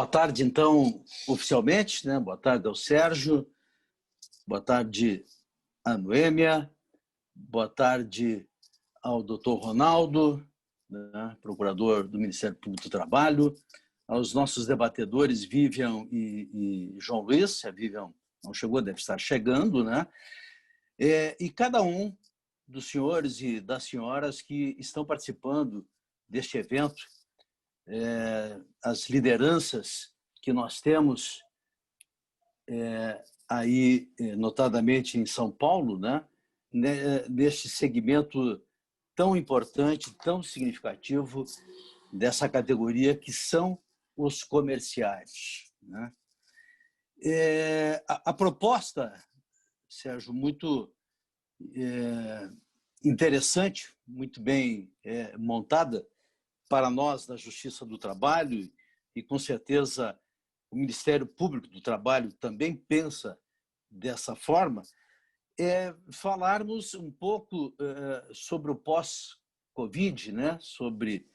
Boa tarde, então, oficialmente, né? Boa tarde ao Sérgio, boa tarde à Noêmia, boa tarde ao doutor Ronaldo, né? Procurador do Ministério Público do Trabalho, aos nossos debatedores Vivian e João Luiz. A Vivian não chegou, deve estar chegando, né? E cada um dos senhores e das senhoras que estão participando deste evento, as lideranças que nós temos aí, notadamente em São Paulo, né, neste segmento tão importante, tão significativo dessa categoria que são os comerciais, né? A proposta, Sérgio, muito interessante, muito bem montada para nós da Justiça do Trabalho, e com certeza o Ministério Público do Trabalho também pensa dessa forma, falarmos um pouco sobre o pós-Covid, né? Sobre,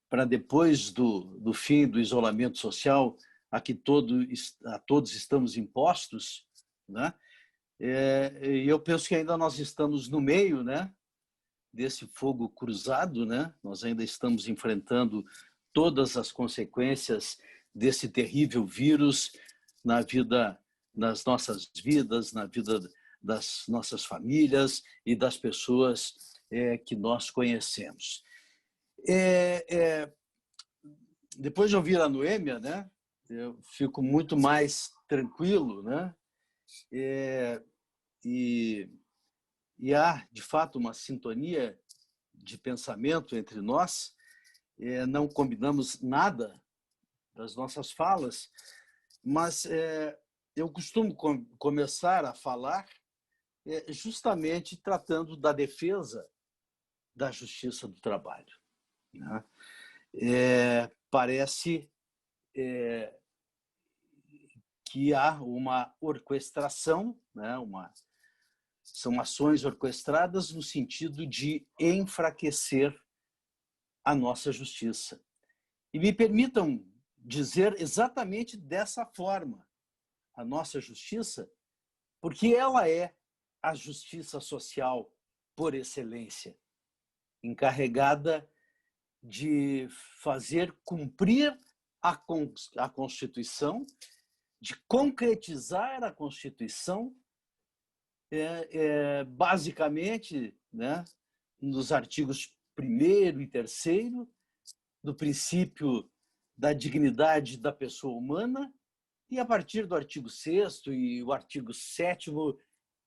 para depois do fim do isolamento social a que todos estamos impostos, né? E eu penso que ainda nós estamos no meio, né, desse fogo cruzado, né? Nós ainda estamos enfrentando todas as consequências desse terrível vírus nas nossas vidas, na vida das nossas famílias e das pessoas que nós conhecemos. Depois de ouvir a Noêmia, né, eu fico muito mais tranquilo, né? E há, de fato, uma sintonia de pensamento entre nós. Não combinamos nada das nossas falas, mas eu costumo começar a falar justamente tratando da defesa da justiça do trabalho, né? Parece que há uma orquestração, né? São ações orquestradas no sentido de enfraquecer a nossa justiça. E me permitam dizer exatamente dessa forma, a nossa justiça, porque ela é a justiça social por excelência, encarregada de fazer cumprir a Constituição, de concretizar a Constituição, basicamente, né, nos artigos 1º e 3º, do princípio da dignidade da pessoa humana, e a partir do artigo 6º e o artigo 7º,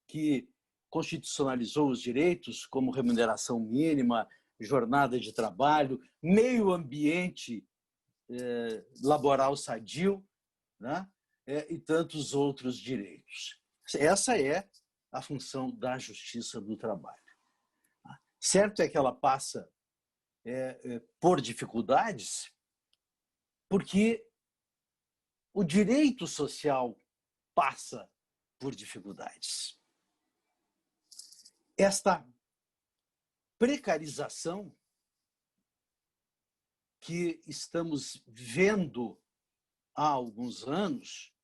que constitucionalizou os direitos como remuneração mínima, jornada de trabalho, meio ambiente laboral sadio, né? E tantos outros direitos. Essa é a função da justiça do trabalho. Certo é que ela passa por dificuldades, porque o direito social passa por dificuldades. Esta precarização que estamos vendo há alguns anos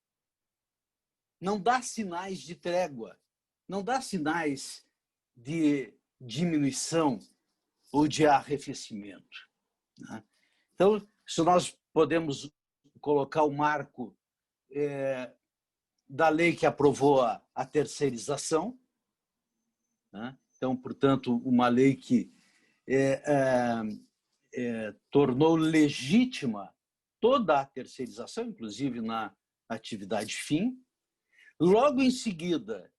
não dá sinais de trégua, não dá sinais de diminuição ou de arrefecimento, né? Então, se nós podemos colocar o marco da lei que aprovou a terceirização, né? Então, portanto, uma lei que tornou legítima toda a terceirização, inclusive na atividade fim. Logo em seguida,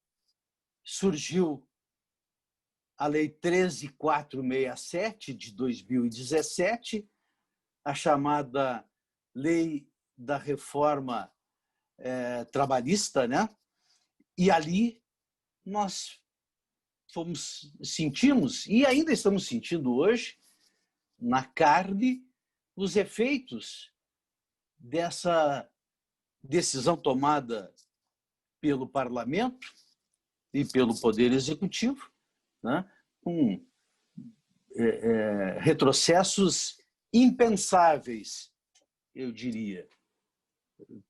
surgiu a Lei 13.467, de 2017, a chamada Lei da Reforma Trabalhista, né? E ali nós sentimos, e ainda estamos sentindo hoje, na carne, os efeitos dessa decisão tomada pelo Parlamento e pelo Poder Executivo, né, com retrocessos impensáveis, eu diria.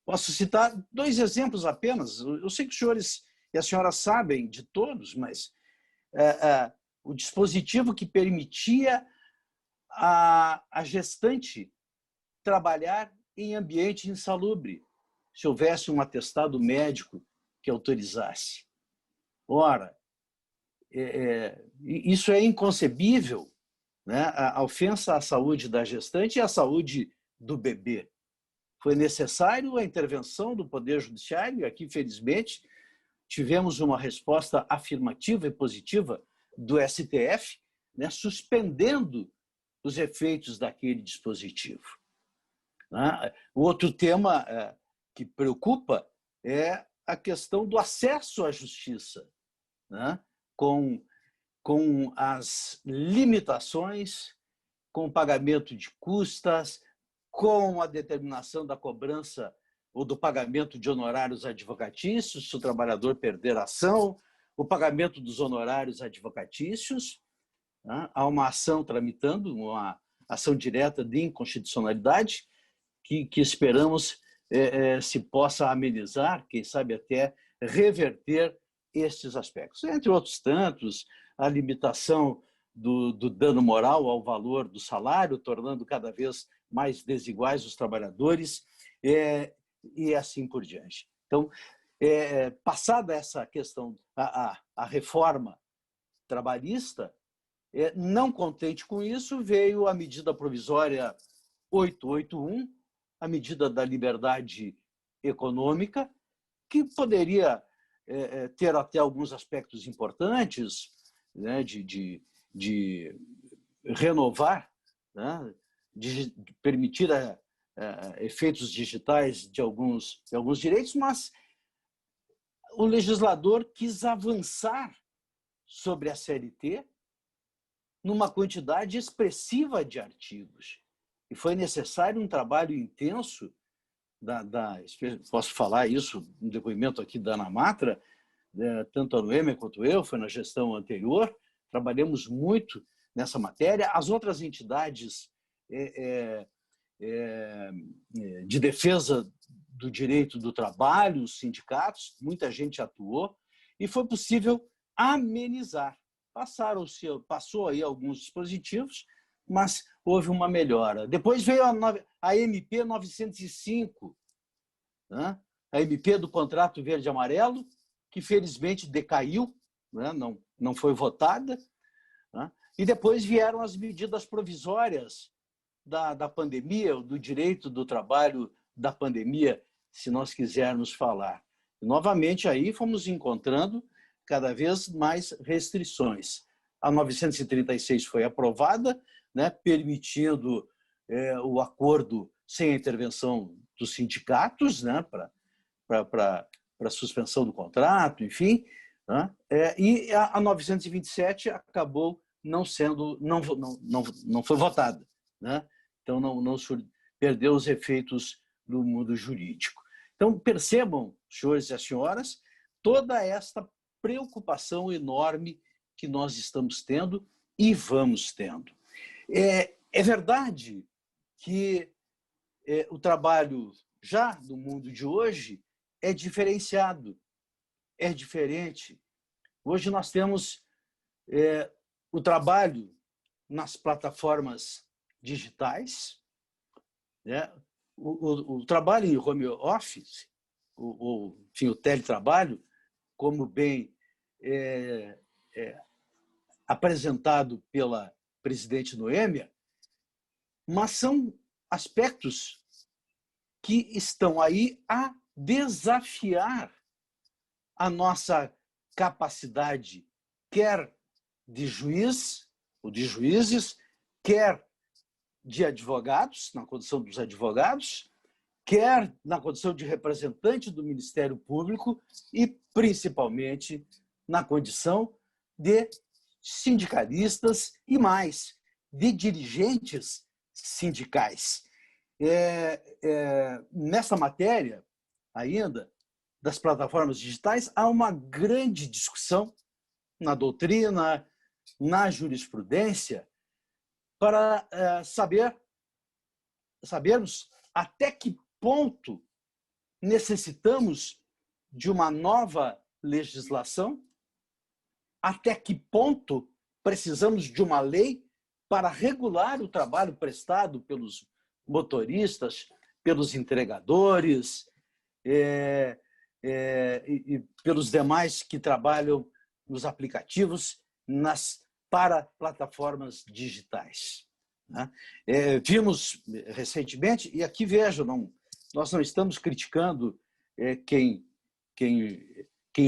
Posso citar 2 exemplos apenas. Eu sei que os senhores e a senhora sabem de todos, mas o dispositivo que permitia a gestante trabalhar em ambiente insalubre, se houvesse um atestado médico que autorizasse. Ora, isso é inconcebível, né? A ofensa à saúde da gestante e à saúde do bebê. Foi necessário a intervenção do Poder Judiciário, e aqui, felizmente, tivemos uma resposta afirmativa e positiva do STF, né, suspendendo os efeitos daquele dispositivo. O outro tema que preocupa é a questão do acesso à justiça, né, com as limitações, com o pagamento de custas, com a determinação da cobrança ou do pagamento de honorários advocatícios, se o trabalhador perder a ação, o pagamento dos honorários advocatícios. Há uma ação tramitando, uma ação direta de inconstitucionalidade, que esperamos se possa amenizar, quem sabe até reverter estes aspectos. Entre outros tantos, a limitação do dano moral ao valor do salário, tornando cada vez mais desiguais os trabalhadores, e assim por diante. Então, passada essa questão, a reforma trabalhista, não contente com isso, veio a medida provisória 881, a medida da liberdade econômica, que poderia ter até alguns aspectos importantes, né, de renovar, né, de permitir efeitos digitais de alguns direitos, mas o legislador quis avançar sobre a CLT numa quantidade expressiva de artigos. E foi necessário um trabalho intenso, posso falar isso no depoimento aqui da Ana Matra, tanto a Noêmia quanto eu, foi na gestão anterior, trabalhamos muito nessa matéria. As outras entidades de defesa do direito do trabalho, os sindicatos, muita gente atuou, e foi possível amenizar. Passou aí alguns dispositivos, mas houve uma melhora. Depois veio a MP 905, né? A MP do contrato verde e amarelo, que felizmente decaiu, né? Não foi votada, né? E depois vieram as medidas provisórias da pandemia, do direito do trabalho da pandemia, se nós quisermos falar. E, novamente, aí fomos encontrando cada vez mais restrições. A 936 foi aprovada, né, permitindo o acordo sem a intervenção dos sindicatos, né, para suspensão do contrato, enfim, né, e a 927 acabou não foi votada, né? Então perdeu os efeitos do mundo jurídico. Então percebam, senhores e as senhoras, toda esta preocupação enorme que nós estamos tendo e vamos tendo. É verdade que o trabalho já no mundo de hoje é diferenciado, é diferente. Hoje nós temos o trabalho nas plataformas digitais, né? O trabalho em home office, enfim, o teletrabalho, como bem apresentado pela presidente Noêmia, mas são aspectos que estão aí a desafiar a nossa capacidade, quer de juiz ou de juízes, quer de advogados, na condição dos advogados, quer na condição de representante do Ministério Público e, principalmente, na condição de sindicalistas e mais, de dirigentes sindicais. Nessa matéria, ainda, das plataformas digitais, há uma grande discussão na doutrina, na jurisprudência, para sabermos até que ponto necessitamos de uma nova legislação? Até que ponto precisamos de uma lei para regular o trabalho prestado pelos motoristas, pelos entregadores, e pelos demais que trabalham nos aplicativos, para plataformas digitais, né? Vimos recentemente, e aqui vejam, nós não estamos criticando quem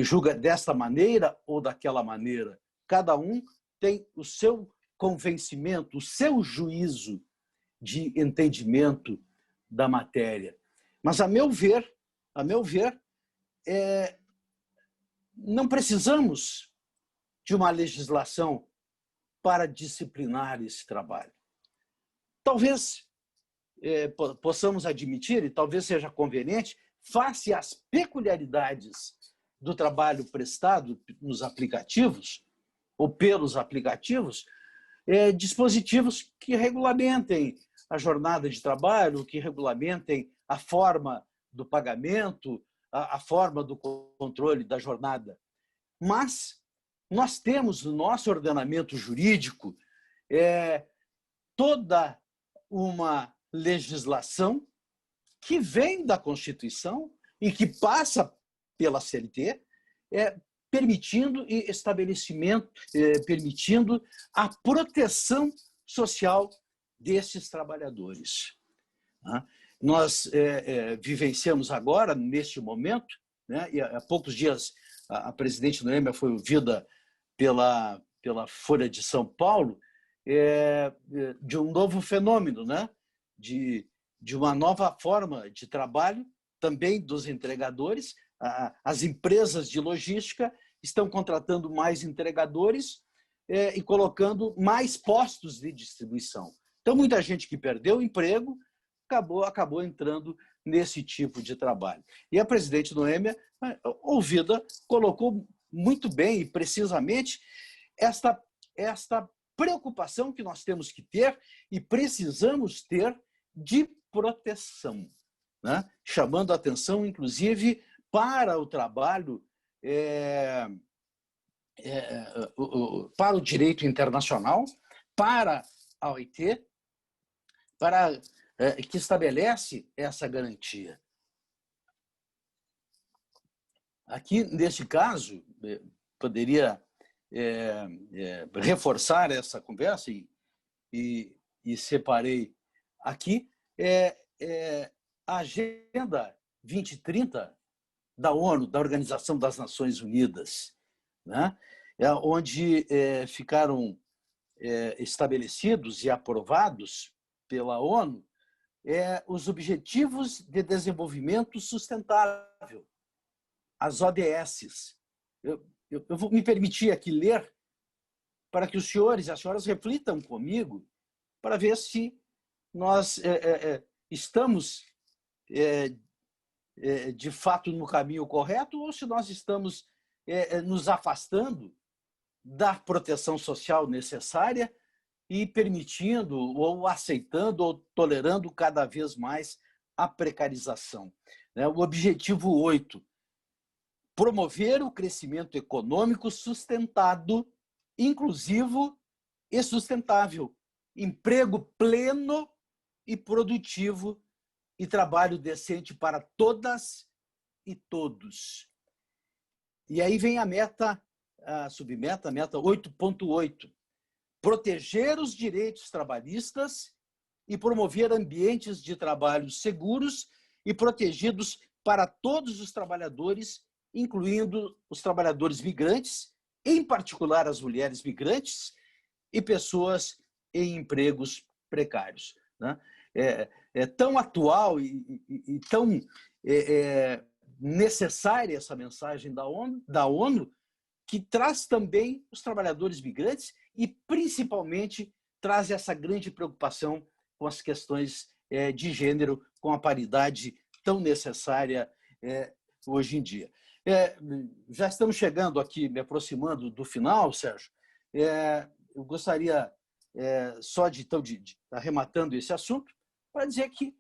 julga desta maneira ou daquela maneira. Cada um tem o seu convencimento, o seu juízo de entendimento da matéria. Mas, a meu ver, não precisamos de uma legislação para disciplinar esse trabalho. Talvez possamos admitir, e talvez seja conveniente, face às peculiaridades do trabalho prestado nos aplicativos, ou pelos aplicativos, dispositivos que regulamentem a jornada de trabalho, que regulamentem a forma do pagamento, a forma do controle da jornada. Mas nós temos no nosso ordenamento jurídico toda uma legislação que vem da Constituição e que passa pela CLT, permitindo permitindo a proteção social desses trabalhadores. Nós vivenciamos agora, neste momento, né, e há poucos dias a presidente Noêmia foi ouvida pela Folha de São Paulo, de um novo fenômeno, né, de uma nova forma de trabalho, também dos entregadores. As empresas de logística estão contratando mais entregadores e colocando mais postos de distribuição. Então, muita gente que perdeu o emprego acabou entrando nesse tipo de trabalho. E a presidente Noêmia, ouvida, colocou muito bem e precisamente esta preocupação que nós temos que ter e precisamos ter de proteção, né? Chamando a atenção, inclusive, para o trabalho, para o direito internacional, para a OIT, que estabelece essa garantia. Aqui, neste caso, poderia reforçar essa conversa e separei aqui a Agenda 2030 da ONU, da Organização das Nações Unidas, né? Onde ficaram estabelecidos e aprovados pela ONU os Objetivos de Desenvolvimento Sustentável, as ODS. Eu vou me permitir aqui ler para que os senhores e as senhoras reflitam comigo para ver se nós estamos de fato no caminho correto ou se nós estamos nos afastando da proteção social necessária e permitindo ou aceitando ou tolerando cada vez mais a precarização. O objetivo 8, promover o crescimento econômico sustentado, inclusivo e sustentável, emprego pleno e produtivo e trabalho decente para todas e todos. E aí vem a meta, a submeta, a meta 8.8, proteger os direitos trabalhistas e promover ambientes de trabalho seguros e protegidos para todos os trabalhadores, incluindo os trabalhadores migrantes, em particular as mulheres migrantes e pessoas em empregos precários, né? É tão atual e tão necessária essa mensagem da ONU, que traz também os trabalhadores migrantes e, principalmente, traz essa grande preocupação com as questões de gênero, com a paridade tão necessária hoje em dia. Já estamos chegando aqui, me aproximando do final, Sérgio. Eu gostaria só de arrematando esse assunto, para dizer que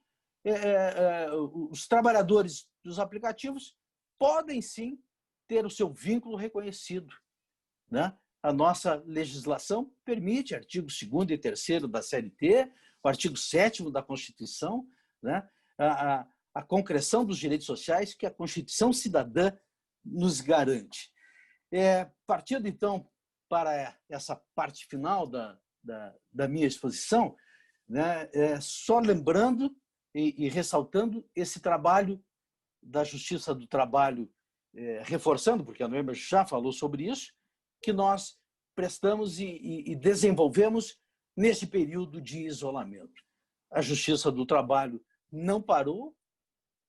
os trabalhadores próprios aplicativos podem sim ter o seu vínculo reconhecido, né? A nossa legislação permite, artigo 2º e 3º da CLT, o artigo 7º da Constituição, né? A concreção dos direitos sociais que a Constituição Cidadã nos garante. Partindo, então, para essa parte final da minha exposição, né? Só lembrando e ressaltando esse trabalho da Justiça do Trabalho, reforçando, porque a Noêmia já falou sobre isso, que nós prestamos e desenvolvemos nesse período de isolamento. A Justiça do Trabalho não parou,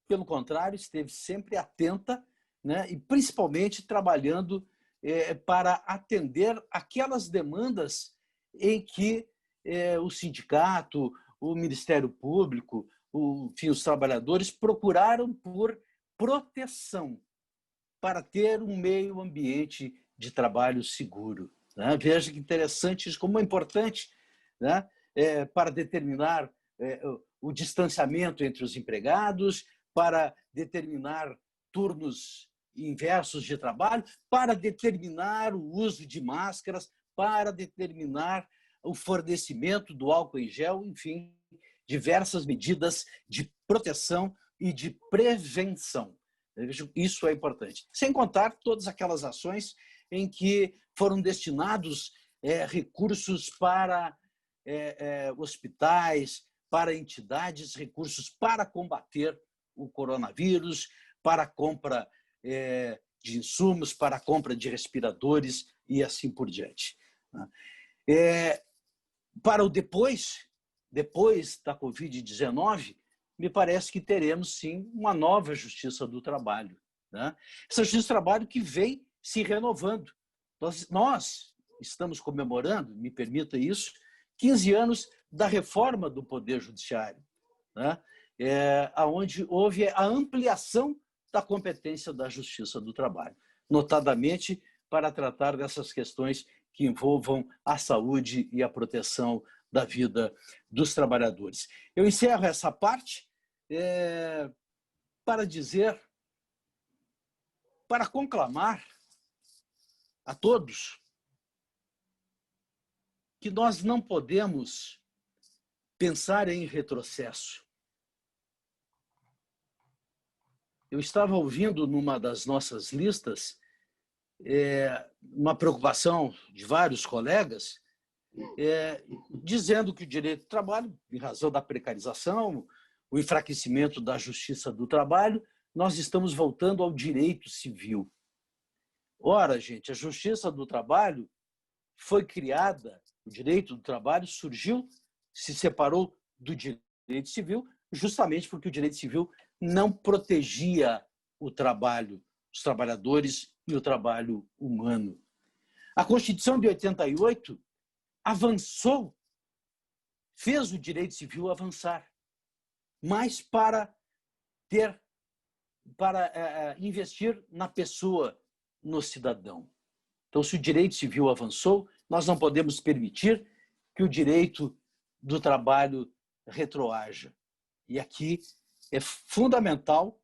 pelo contrário, esteve sempre atenta, né, e principalmente trabalhando para atender aquelas demandas em que o sindicato, o Ministério Público, os trabalhadores procuraram por proteção para ter um meio ambiente de trabalho seguro, né? Veja que interessante isso, como é importante, né? Para determinar o distanciamento entre os empregados, para determinar turnos inversos de trabalho, para determinar o uso de máscaras, para determinar o fornecimento do álcool em gel, enfim, diversas medidas de proteção e de prevenção. Isso é importante. Sem contar todas aquelas ações em que foram destinados recursos para hospitais, para entidades, recursos para combater o coronavírus, para a compra de insumos, para a compra de respiradores e assim por diante. Para o depois da Covid-19, me parece que teremos, sim, uma nova Justiça do Trabalho, né? Essa Justiça do Trabalho que vem se renovando. Nós estamos comemorando, me permita isso, 15 anos da reforma do Poder Judiciário, né? Onde houve a ampliação da competência da Justiça do Trabalho, notadamente para tratar dessas questões que envolvam a saúde e a proteção da vida dos trabalhadores. Eu encerro essa parte para dizer, para conclamar a todos que nós não podemos pensar em retrocesso. Eu estava ouvindo numa das nossas listas uma preocupação de vários colegas dizendo que o direito do trabalho, em razão da precarização, o enfraquecimento da justiça do trabalho, nós estamos voltando ao direito civil. Ora, gente, a justiça do trabalho foi criada, o direito do trabalho surgiu, se separou do direito civil, justamente porque o direito civil não protegia o trabalho, os trabalhadores e o trabalho humano. A Constituição de 88 avançou, fez o direito civil avançar, mas para investir na pessoa, no cidadão. Então, se o direito civil avançou, nós não podemos permitir que o direito do trabalho retroaja. E aqui é fundamental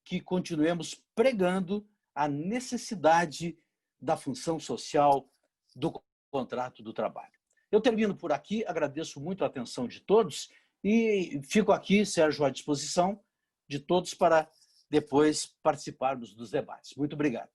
que continuemos pregando a necessidade da função social do contrato do trabalho. Eu termino por aqui, agradeço muito a atenção de todos e fico aqui, Sérgio, à disposição de todos para depois participarmos dos debates. Muito obrigado.